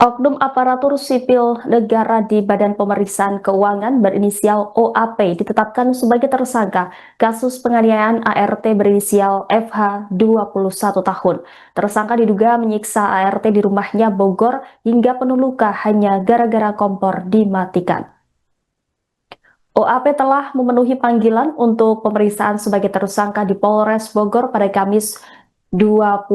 Oknum aparatur sipil negara di Badan Pemeriksaan Keuangan berinisial OAP ditetapkan sebagai tersangka kasus penganiayaan ART berinisial FH 21 tahun. Tersangka diduga menyiksa ART di rumahnya Bogor hingga penuh luka hanya gara-gara kompor dimatikan. OAP telah memenuhi panggilan untuk pemeriksaan sebagai tersangka di Polres Bogor pada Kamis 20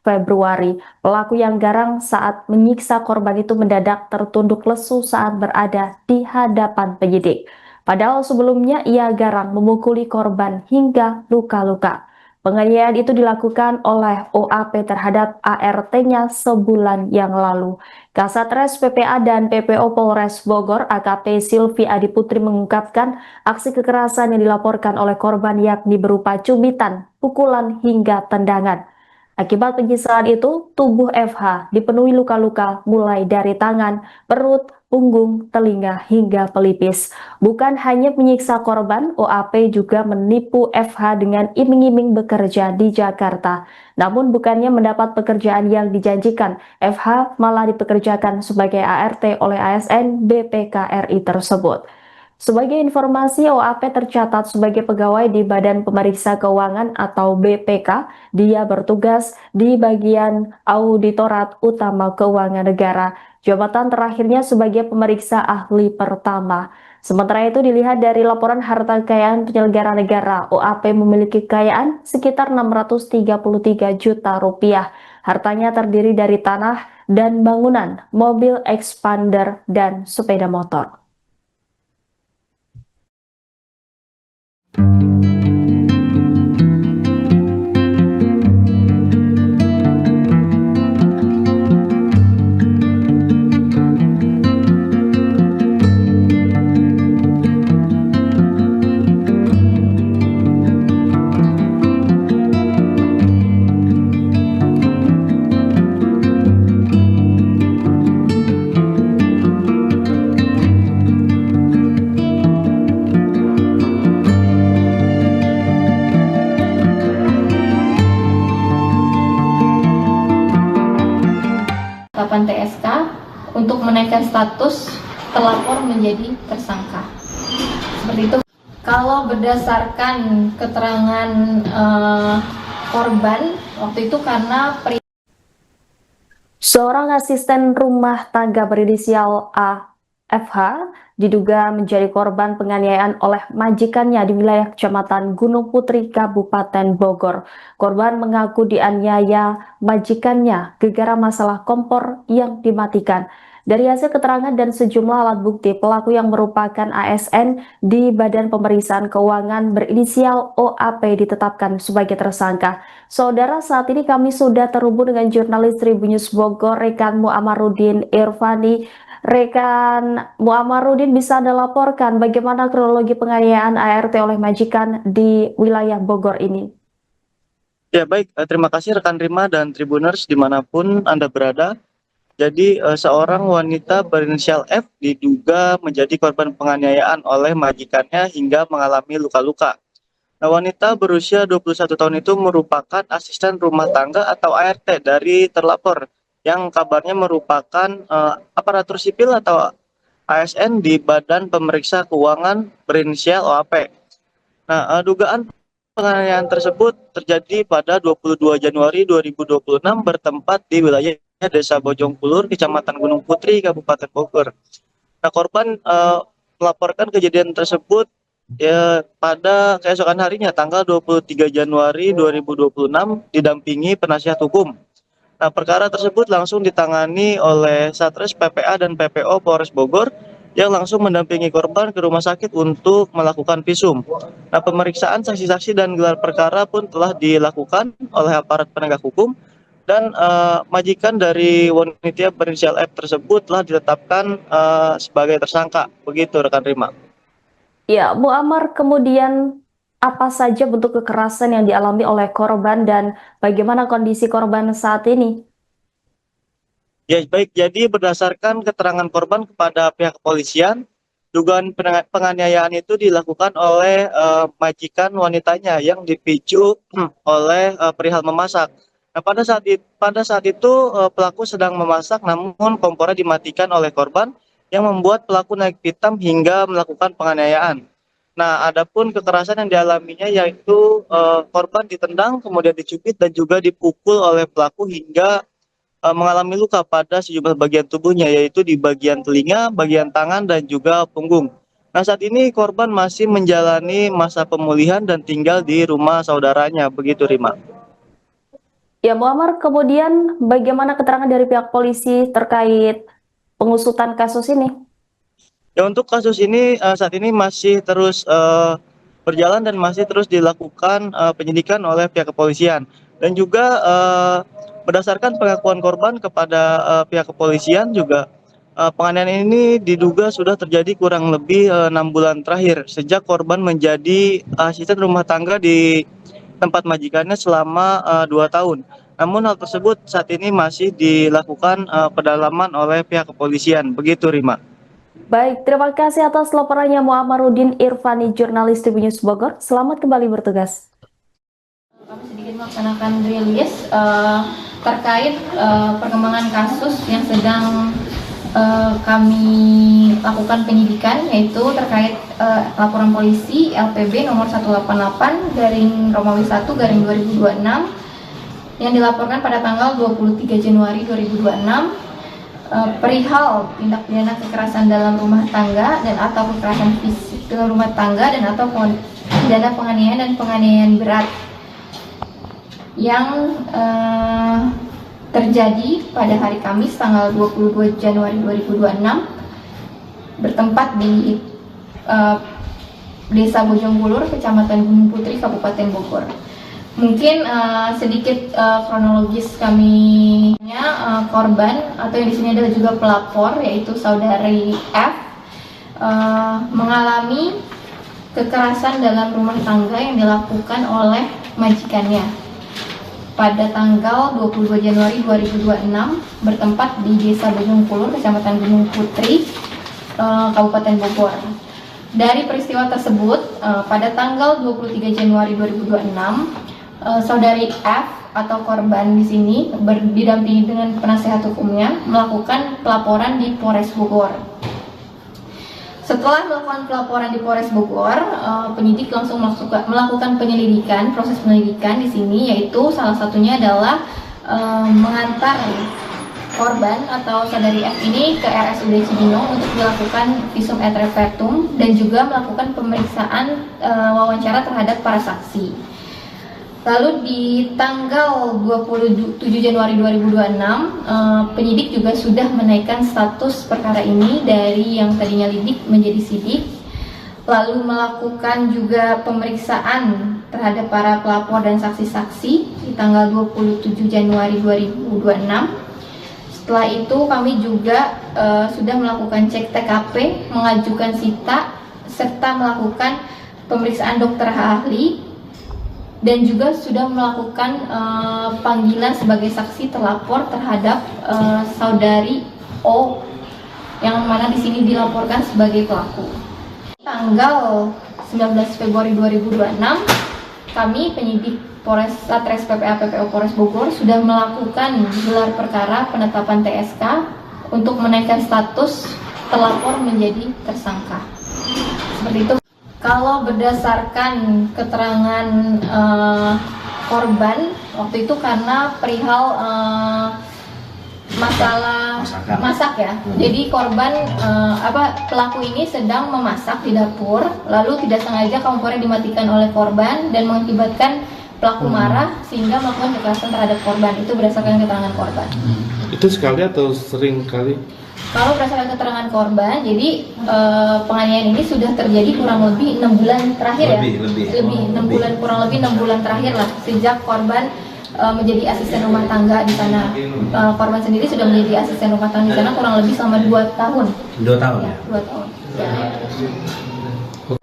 Februari. Pelaku yang garang saat menyiksa korban itu mendadak tertunduk lesu saat berada di hadapan penyidik. Padahal sebelumnya ia garang memukuli korban hingga luka-luka. Penganiayaan itu dilakukan oleh OAP terhadap ART-nya sebulan yang lalu. Kasatres PPA dan PPO Polres Bogor AKP Silvi Adiputri mengungkapkan aksi kekerasan yang dilaporkan oleh korban yakni berupa cubitan, pukulan hingga tendangan. Akibat penyiksaan itu, tubuh FH dipenuhi luka-luka mulai dari tangan, perut, punggung, telinga, hingga pelipis. Bukan hanya menyiksa korban, OAP juga menipu FH dengan iming-iming bekerja di Jakarta. Namun bukannya mendapat pekerjaan yang dijanjikan, FH malah dipekerjakan sebagai ART oleh ASN BPKRI tersebut. Sebagai informasi, OAP tercatat sebagai pegawai di Badan Pemeriksa Keuangan atau BPK. Dia bertugas di bagian Auditorat Utama Keuangan Negara. Jabatan terakhirnya sebagai pemeriksa ahli pertama. Sementara itu dilihat dari laporan harta kekayaan penyelenggara negara, OAP memiliki kekayaan sekitar 633 juta rupiah. Hartanya terdiri dari tanah dan bangunan, mobil expander, dan sepeda motor. Penetapan TSK untuk menaikkan status terlapor menjadi tersangka. Seperti itu. Kalau berdasarkan keterangan korban waktu itu karena seorang asisten rumah tangga berinisial AFH diduga menjadi korban penganiayaan oleh majikannya di wilayah Kecamatan Gunung Putri, Kabupaten Bogor. Korban mengaku dianiaya majikannya gara-gara masalah kompor yang dimatikan. Dari hasil keterangan dan sejumlah alat bukti, pelaku yang merupakan ASN di Badan Pemeriksaan Keuangan berinisial OAP ditetapkan sebagai tersangka. Saudara, saat ini kami sudah terhubung dengan jurnalis Tribun News Bogor, rekan Muammarudin Irfani. Rekan Muammarudin, bisa Anda laporkan bagaimana kronologi penganiayaan ART oleh majikan di wilayah Bogor ini? Ya baik, terima kasih rekan Rima dan Tribuners dimanapun Anda berada. Jadi seorang wanita berinisial F diduga menjadi korban penganiayaan oleh majikannya hingga mengalami luka-luka. Nah, wanita berusia 21 tahun itu merupakan asisten rumah tangga atau ART dari terlapor yang kabarnya merupakan aparatur sipil atau ASN di Badan Pemeriksa Keuangan berinisial OAP. Nah, dugaan penganiayaan tersebut terjadi pada 22 Januari 2026 bertempat di wilayah Desa Bojongkulur, Kecamatan Gunung Putri, Kabupaten Bogor. Nah, korban melaporkan kejadian tersebut ya pada keesokan harinya tanggal 23 Januari 2026 didampingi penasihat hukum. Nah, perkara tersebut langsung ditangani oleh Satres PPA dan PPO Polres Bogor yang langsung mendampingi korban ke rumah sakit untuk melakukan visum. Nah, pemeriksaan saksi-saksi dan gelar perkara pun telah dilakukan oleh aparat penegak hukum dan majikan dari wanita berinisial F tersebut telah ditetapkan sebagai tersangka. Begitu rekan Rima. Ya, Bu Amar, kemudian apa saja bentuk kekerasan yang dialami oleh korban dan bagaimana kondisi korban saat ini? Ya baik, jadi berdasarkan keterangan korban kepada pihak kepolisian, dugaan penganiayaan itu dilakukan oleh majikan wanitanya yang dipicu oleh perihal memasak. Nah, pada saat itu pelaku sedang memasak, namun kompornya dimatikan oleh korban yang membuat pelaku naik pitam hingga melakukan penganiayaan. Nah, adapun kekerasan yang dialaminya yaitu korban ditendang, kemudian dicubit dan juga dipukul oleh pelaku hingga mengalami luka pada sejumlah bagian tubuhnya, yaitu di bagian telinga, bagian tangan, dan juga punggung. Nah, saat ini korban masih menjalani masa pemulihan dan tinggal di rumah saudaranya, begitu Rima. Ya, Muammar, kemudian bagaimana keterangan dari pihak polisi terkait pengusutan kasus ini? Ya, untuk kasus ini saat ini masih terus berjalan dan masih terus dilakukan penyidikan oleh pihak kepolisian. Dan juga berdasarkan pengakuan korban kepada pihak kepolisian juga penganiayaan ini diduga sudah terjadi kurang lebih 6 bulan terakhir sejak korban menjadi asisten rumah tangga di tempat majikannya selama 2 tahun. Namun hal tersebut saat ini masih dilakukan pendalaman oleh pihak kepolisian. Begitu Rima. Baik, terima kasih atas laporannya Muammarudin Irfani, jurnalis TV News Bogor. Selamat kembali bertugas. Kami sedikit melaksanakan rilis terkait perkembangan kasus yang sedang kami lakukan penyidikan, yaitu terkait laporan polisi LPB nomor 188 garing Romawi 1 garing 2026 yang dilaporkan pada tanggal 23 Januari 2026 perihal tindak pidana kekerasan dalam rumah tangga dan atau kekerasan fisik dalam rumah tangga dan atau pidana penganiayaan dan penganiayaan berat yang terjadi pada hari Kamis tanggal 22 Januari 2026 bertempat di Desa Bojonggulur, Kecamatan Gunung Putri, Kabupaten Bogor. Mungkin sedikit kronologis kami korban atau yang di sini adalah juga pelapor, yaitu saudari F mengalami kekerasan dalam rumah tangga yang dilakukan oleh majikannya pada tanggal 22 Januari 2026 bertempat di Desa Bojonggulur, Kecamatan Gunung Putri, Kabupaten Bogor. Dari peristiwa tersebut pada tanggal 23 Januari 2026 saudari F atau korban di sini didampingi dengan penasehat hukumnya melakukan pelaporan di Polres Bogor. Setelah melakukan pelaporan di Polres Bogor, penyidik langsung melakukan penyelidikan, proses penyelidikan di sini, yaitu salah satunya adalah mengantar korban atau saudari F ini ke RSUD Cibinong untuk dilakukan visum et repertum dan juga melakukan pemeriksaan wawancara terhadap para saksi. Lalu di tanggal 27 Januari 2026, penyidik juga sudah menaikkan status perkara ini dari yang tadinya lidik menjadi sidik, lalu melakukan juga pemeriksaan terhadap para pelapor dan saksi-saksi di tanggal 27 Januari 2026. Setelah itu kami juga sudah melakukan cek TKP, mengajukan sita, serta melakukan pemeriksaan dokter ahli, dan juga sudah melakukan panggilan sebagai saksi terlapor terhadap saudari O yang mana di sini dilaporkan sebagai pelaku. Tanggal 19 Februari 2026 kami penyidik Polres Satres PPA PPO Polres Bogor sudah melakukan gelar perkara penetapan TSK untuk menaikkan status terlapor menjadi tersangka. Seperti itu. Kalau berdasarkan keterangan korban waktu itu karena perihal masalah masak ya. Jadi korban pelaku ini sedang memasak di dapur, lalu tidak sengaja kompornya dimatikan oleh korban dan mengakibatkan pelaku marah sehingga melakukan kekerasan terhadap korban. Itu berdasarkan keterangan korban. Itu sekali atau sering kali? Kalau berdasarkan keterangan korban, jadi penganiayaan ini sudah terjadi kurang lebih 6 bulan terakhir ya. Kurang lebih 6 bulan terakhir lah sejak korban menjadi asisten rumah tangga di sana. Korban sendiri sudah menjadi asisten rumah tangga di sana kurang lebih selama 2 tahun. 2 tahun ya? 2 tahun. Ya.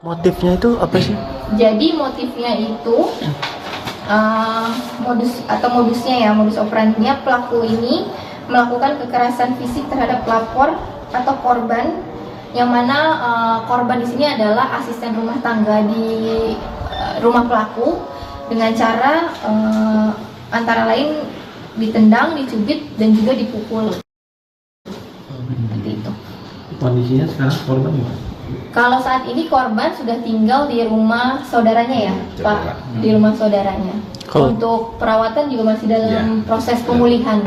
Motifnya itu apa sih? Jadi motifnya itu modus operandinya pelaku ini melakukan kekerasan fisik terhadap pelapor atau korban, yang mana korban di sini adalah asisten rumah tangga di rumah pelaku dengan cara antara lain ditendang, dicubit, dan juga dipukul. Seperti itu. Kondisinya sekarang korban gimana? Kalau saat ini korban sudah tinggal di rumah saudaranya ya, Pak, di rumah saudaranya. Untuk perawatan juga masih dalam proses pemulihan.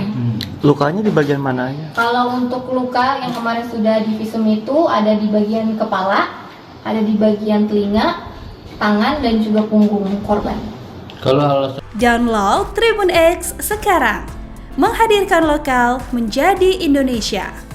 Lukanya di bagian mananya? Kalau untuk luka yang kemarin sudah di visum itu ada di bagian kepala, ada di bagian telinga, tangan, dan juga punggung korban. Download Tribun X sekarang, menghadirkan lokal menjadi Indonesia.